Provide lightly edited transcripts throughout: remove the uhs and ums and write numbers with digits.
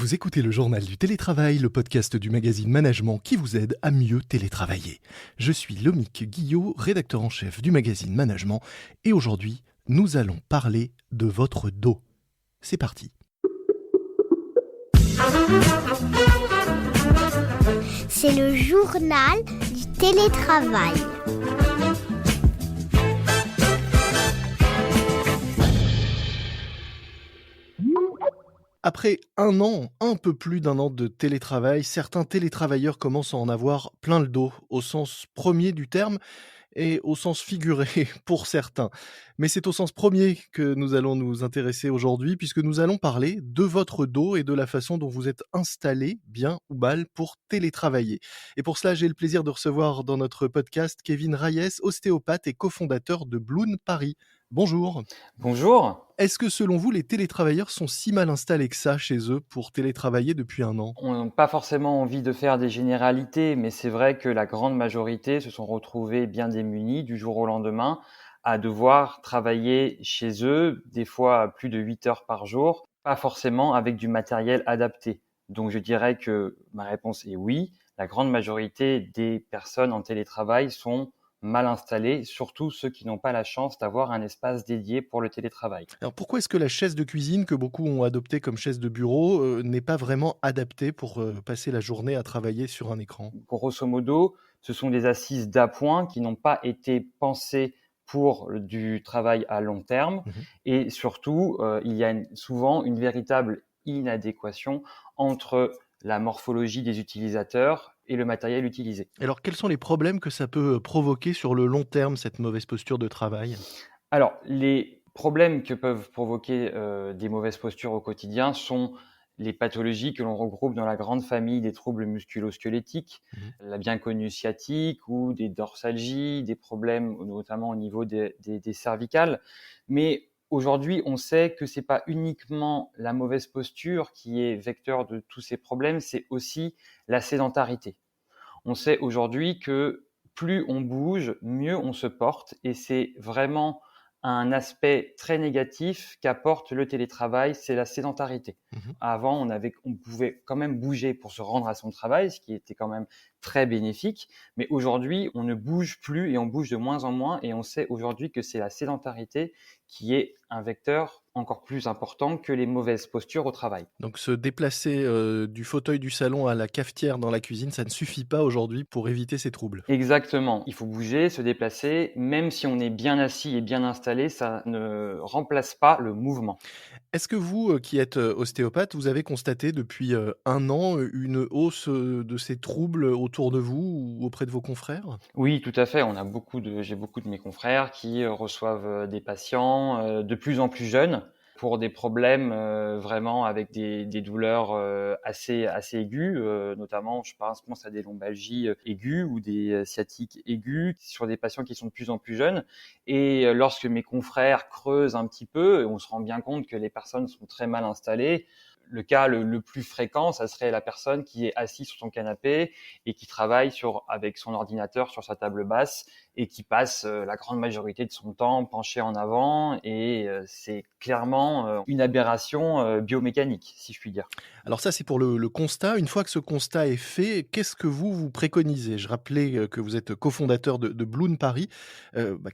Vous écoutez le journal du télétravail, le podcast du magazine Management qui vous aide à mieux télétravailler. Je suis Lomique Guillot, rédacteur en chef du magazine Management, et aujourd'hui, nous allons parler de votre dos. C'est parti. C'est le journal du télétravail. Après un peu plus d'un an de télétravail, certains télétravailleurs commencent à en avoir plein le dos, au sens premier du terme et au sens figuré pour certains. Mais c'est au sens premier que nous allons nous intéresser aujourd'hui, puisque nous allons parler de votre dos et de la façon dont vous êtes installé, bien ou mal, pour télétravailler. Et pour cela, j'ai le plaisir de recevoir dans notre podcast Kevin Reyes, ostéopathe et cofondateur de Bloon Paris. Bonjour. Bonjour. Est-ce que selon vous, les télétravailleurs sont si mal installés que ça chez eux pour télétravailler depuis un an? On n'a pas forcément envie de faire des généralités, mais c'est vrai que la grande majorité se sont retrouvés bien démunis du jour au lendemain à devoir travailler chez eux, des fois plus de 8 heures par jour, pas forcément avec du matériel adapté. Donc je dirais que ma réponse est oui. La grande majorité des personnes en télétravail sont mal installées, surtout ceux qui n'ont pas la chance d'avoir un espace dédié pour le télétravail. Alors pourquoi est-ce que la chaise de cuisine que beaucoup ont adoptée comme chaise de bureau, n'est pas vraiment adaptée pour, passer la journée à travailler sur un écran? Grosso modo, ce sont des assises d'appoint qui n'ont pas été pensées pour du travail à long terme Mmh. et surtout, il y a souvent une véritable inadéquation entre la morphologie des utilisateurs et le matériel utilisé. Alors quels sont les problèmes que ça peut, provoquer sur le long terme, cette mauvaise posture de travail? Alors, les problèmes que peuvent provoquer des mauvaises postures au quotidien sont les pathologies que l'on regroupe dans la grande famille des troubles musculo-squelettiques, Mmh. la bien connue sciatique ou des dorsalgies, des problèmes notamment au niveau des cervicales. Mais aujourd'hui, on sait que c'est pas uniquement la mauvaise posture qui est vecteur de tous ces problèmes, c'est aussi la sédentarité. On sait aujourd'hui que plus on bouge, mieux on se porte et c'est vraiment un aspect très négatif qu'apporte le télétravail, c'est la sédentarité. Mmh. Avant, on pouvait quand même bouger pour se rendre à son travail, ce qui était quand même très bénéfique. Mais aujourd'hui, on ne bouge plus et on bouge de moins en moins. Et on sait aujourd'hui que c'est la sédentarité qui est un vecteur encore plus important que les mauvaises postures au travail. Donc se déplacer, du fauteuil du salon à la cafetière dans la cuisine, ça ne suffit pas aujourd'hui pour éviter ces troubles? Exactement. Il faut bouger, se déplacer. Même si on est bien assis et bien installé, ça ne remplace pas le mouvement. Est-ce que vous, qui êtes, ostéopathe, vous avez constaté depuis, 1 an, une hausse, de ces troubles autour de vous ou auprès de vos confrères? Oui, tout à fait. J'ai beaucoup de mes confrères qui reçoivent des patients de plus en plus jeunes pour des problèmes vraiment avec des douleurs assez aiguës, notamment je pense à des lombalgies aiguës ou des sciatiques aiguës sur des patients qui sont de plus en plus jeunes. Et lorsque mes confrères creusent un petit peu, on se rend bien compte que les personnes sont très mal installées. Le cas le plus fréquent, ça serait la personne qui est assise sur son canapé et qui travaille avec son ordinateur sur sa table basse et qui passe la grande majorité de son temps penché en avant et c'est clairement une aberration biomécanique, si je puis dire. Alors ça, c'est pour le constat. Une fois que ce constat est fait, qu'est-ce que vous préconisez? Je rappelais, que vous êtes cofondateur de Bloon Paris.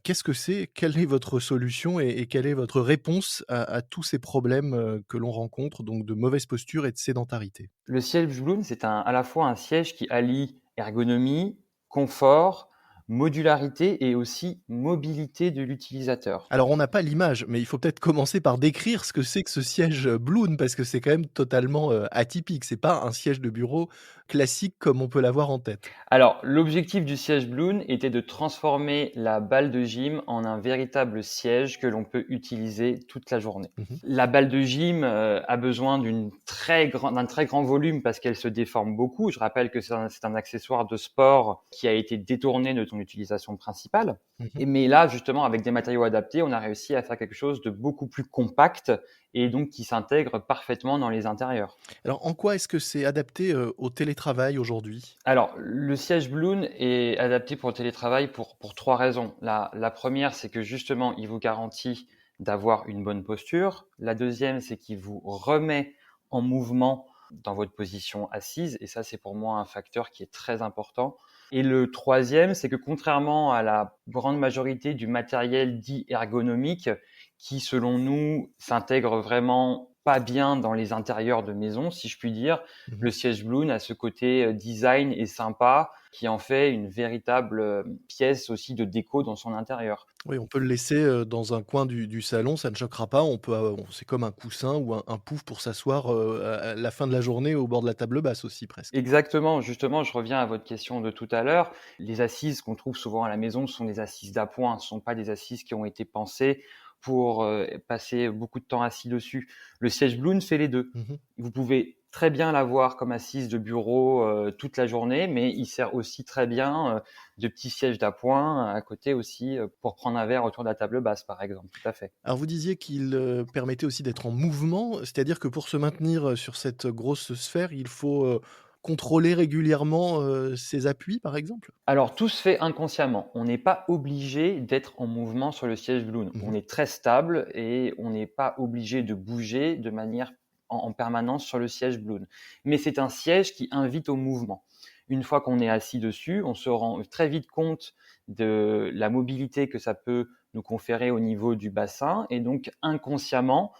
Qu'est-ce que c'est? Quelle est votre solution et quelle est votre réponse à tous ces problèmes, que l'on rencontre, donc de mauvaise posture et de sédentarité? Le siège Bloom, c'est à la fois un siège qui allie ergonomie, confort, modularité et aussi mobilité de l'utilisateur. Alors on n'a pas l'image, mais il faut peut-être commencer par décrire ce que c'est que ce siège, Bloon, parce que c'est quand même totalement, atypique. C'est pas un siège de bureau classique comme on peut l'avoir en tête. Alors, l'objectif du siège Bloon était de transformer la balle de gym en un véritable siège que l'on peut utiliser toute la journée. Mmh. La balle de gym a besoin d'un très grand volume parce qu'elle se déforme beaucoup. Je rappelle que c'est un accessoire de sport qui a été détourné de son utilisation principale. Mmh. Mais là, justement, avec des matériaux adaptés, on a réussi à faire quelque chose de beaucoup plus compact et donc qui s'intègre parfaitement dans les intérieurs. Alors en quoi est-ce que c'est adapté, au télétravail aujourd'hui? Alors, le siège Bloon est adapté pour le télétravail pour 3 raisons. La première, c'est que justement, il vous garantit d'avoir une bonne posture. La deuxième, c'est qu'il vous remet en mouvement dans votre position assise. Et ça, c'est pour moi un facteur qui est très important. Et le troisième, c'est que contrairement à la grande majorité du matériel dit ergonomique, qui selon nous s'intègre vraiment pas bien dans les intérieurs de maison, si je puis dire, Mmh. le siège Bloon a ce côté design et sympa qui en fait une véritable pièce aussi de déco dans son intérieur. Oui, on peut le laisser, dans un coin du salon, ça ne choquera pas. On peut, c'est comme un coussin ou un pouf pour s'asseoir, à la fin de la journée au bord de la table basse aussi presque. Exactement, justement, je reviens à votre question de tout à l'heure. Les assises qu'on trouve souvent à la maison sont des assises d'appoint, ce ne sont pas des assises qui ont été pensées pour passer beaucoup de temps assis dessus. Le siège Bloon fait les deux. Mmh. Vous pouvez très bien l'avoir comme assise de bureau toute la journée, mais il sert aussi très bien de petit siège d'appoint à côté aussi pour prendre un verre autour de la table basse, par exemple. Tout à fait. Alors vous disiez qu'il, permettait aussi d'être en mouvement, c'est-à-dire que pour se maintenir, sur cette grosse sphère, il faut, contrôler régulièrement, ses appuis, par exemple? Alors, tout se fait inconsciemment. On n'est pas obligé d'être en mouvement sur le siège Bloon. Mmh. On est très stable et on n'est pas obligé de bouger de manière en permanence sur le siège Bloon. Mais c'est un siège qui invite au mouvement. Une fois qu'on est assis dessus, on se rend très vite compte de la mobilité que ça peut nous conférer au niveau du bassin et donc inconsciemment,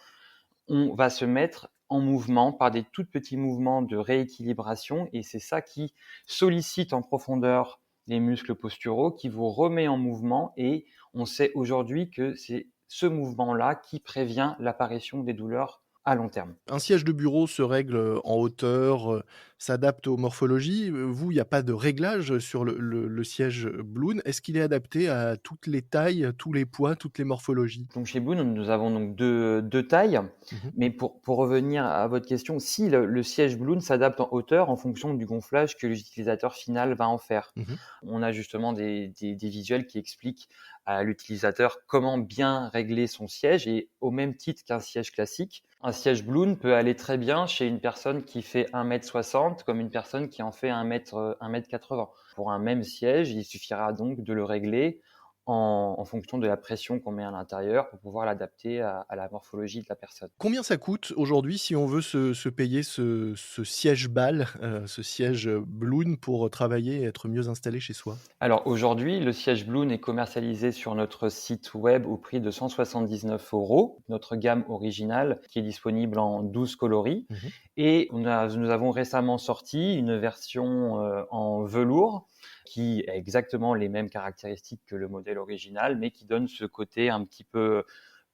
on va se mettre en mouvement par des tout petits mouvements de rééquilibration et c'est ça qui sollicite en profondeur les muscles posturaux, qui vous remet en mouvement et on sait aujourd'hui que c'est ce mouvement-là qui prévient l'apparition des douleurs à long terme. Un siège de bureau se règle, en hauteur, s'adapte aux morphologies. Vous, il y a pas de réglage sur le siège, Bloon. Est-ce qu'il est adapté à toutes les tailles, tous les poids, toutes les morphologies? Donc chez Boon, nous avons donc deux tailles, Mmh. mais pour revenir à votre question, si le siège Bloon s'adapte en hauteur en fonction du gonflage que l'utilisateur final va en faire. Mmh. On a justement des visuels qui expliquent à l'utilisateur comment bien régler son siège et au même titre qu'un siège classique, un siège Bloon peut aller très bien chez une personne qui fait 1,60 m comme une personne qui en fait 1,80 m. Pour un même siège, il suffira donc de le régler en fonction de la pression qu'on met à l'intérieur pour pouvoir l'adapter à la morphologie de la personne. Combien ça coûte aujourd'hui si on veut se payer ce siège BAL, ce siège, Bloon pour travailler et être mieux installé chez soi? Alors aujourd'hui, le siège Bloon est commercialisé sur notre site web au prix de 179 €, notre gamme originale qui est disponible en 12 coloris. Mmh. Et nous avons récemment sorti une version en velours qui a exactement les mêmes caractéristiques que le modèle original, mais qui donne ce côté un petit peu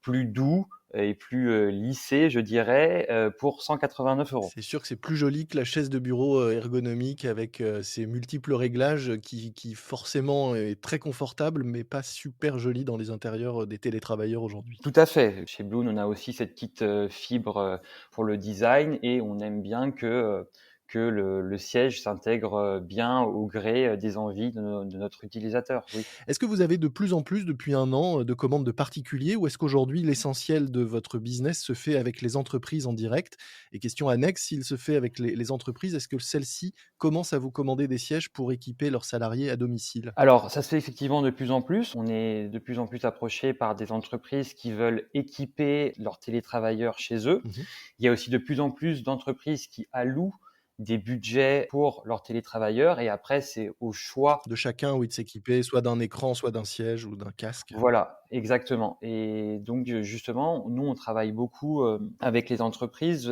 plus doux et plus lissé, je dirais, pour 189 €. C'est sûr que c'est plus joli que la chaise de bureau, ergonomique avec, ses multiples réglages qui forcément est très confortable, mais pas super joli dans les intérieurs, des télétravailleurs aujourd'hui. Tout à fait. Chez Bloon, on a aussi cette petite fibre pour le design et on aime bien que le siège s'intègre bien au gré des envies de notre utilisateur. Oui. Est-ce que vous avez de plus en plus depuis un an, de commandes de particuliers ou est-ce qu'aujourd'hui l'essentiel de votre business se fait avec les entreprises en direct? Et question annexe, s'il se fait avec les entreprises, est-ce que celles-ci commencent à vous commander des sièges pour équiper leurs salariés à domicile? Alors, ça se fait effectivement de plus en plus. On est de plus en plus approché par des entreprises qui veulent équiper leurs télétravailleurs chez eux. Mmh. Il y a aussi de plus en plus d'entreprises qui allouent des budgets pour leurs télétravailleurs et après, c'est au choix. De chacun, oui, de s'équiper soit d'un écran, soit d'un siège ou d'un casque. Voilà, exactement. Et donc, justement, nous, on travaille beaucoup avec les entreprises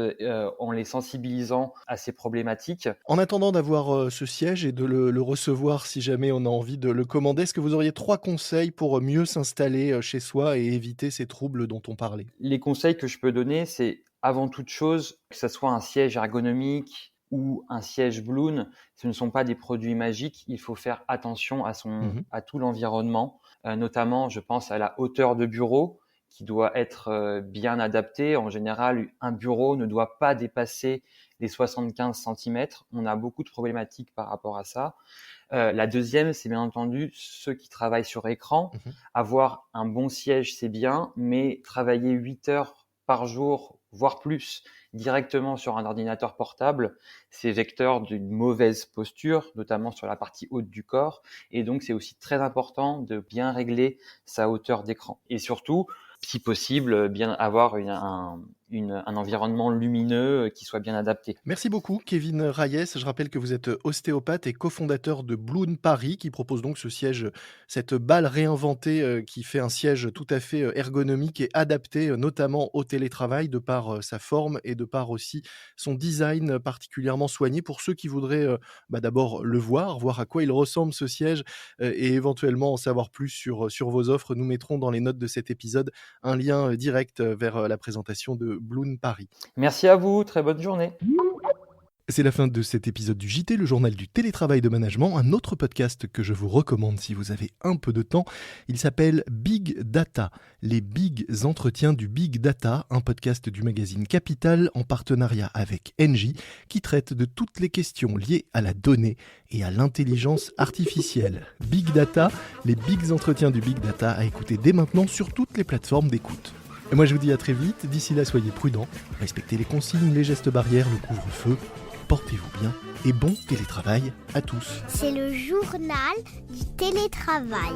en les sensibilisant à ces problématiques. En attendant d'avoir, ce siège et de le recevoir si jamais on a envie de le commander, est-ce que vous auriez 3 conseils pour, mieux s'installer, chez soi et éviter ces troubles dont on parlait? Les conseils que je peux donner, c'est avant toute chose, que ça soit un siège ergonomique ou un siège Bloon, ce ne sont pas des produits magiques. Il faut faire attention Mmh. à tout l'environnement, notamment, je pense à la hauteur de bureau qui doit être bien adaptée. En général, un bureau ne doit pas dépasser les 75 centimètres. On a beaucoup de problématiques par rapport à ça. La deuxième, c'est bien entendu ceux qui travaillent sur écran. Mmh. Avoir un bon siège, c'est bien, mais travailler 8 heures par jour, voire plus, directement sur un ordinateur portable, c'est vecteur d'une mauvaise posture, notamment sur la partie haute du corps. Et donc, c'est aussi très important de bien régler sa hauteur d'écran. Et surtout, si possible, bien avoir un environnement lumineux qui soit bien adapté. Merci beaucoup, Kevin Reyes. Je rappelle que vous êtes ostéopathe et cofondateur de Bloom Paris, qui propose donc ce siège, cette balle réinventée qui fait un siège tout à fait ergonomique et adapté notamment au télétravail de par sa forme et de par aussi son design particulièrement soigné pour ceux qui voudraient d'abord le voir à quoi il ressemble ce siège et éventuellement en savoir plus sur vos offres. Nous mettrons dans les notes de cet épisode un lien direct vers la présentation de Bloom Paris. Merci à vous, très bonne journée. C'est la fin de cet épisode du JT, le journal du télétravail de management, un autre podcast que je vous recommande si vous avez un peu de temps. Il s'appelle Big Data, les big entretiens du Big Data, un podcast du magazine Capital en partenariat avec Engie qui traite de toutes les questions liées à la donnée et à l'intelligence artificielle. Big Data, les big entretiens du Big Data à écouter dès maintenant sur toutes les plateformes d'écoute. Et moi je vous dis à très vite, d'ici là soyez prudents, respectez les consignes, les gestes barrières, le couvre-feu. Portez-vous bien et bon télétravail à tous. C'est le journal du télétravail.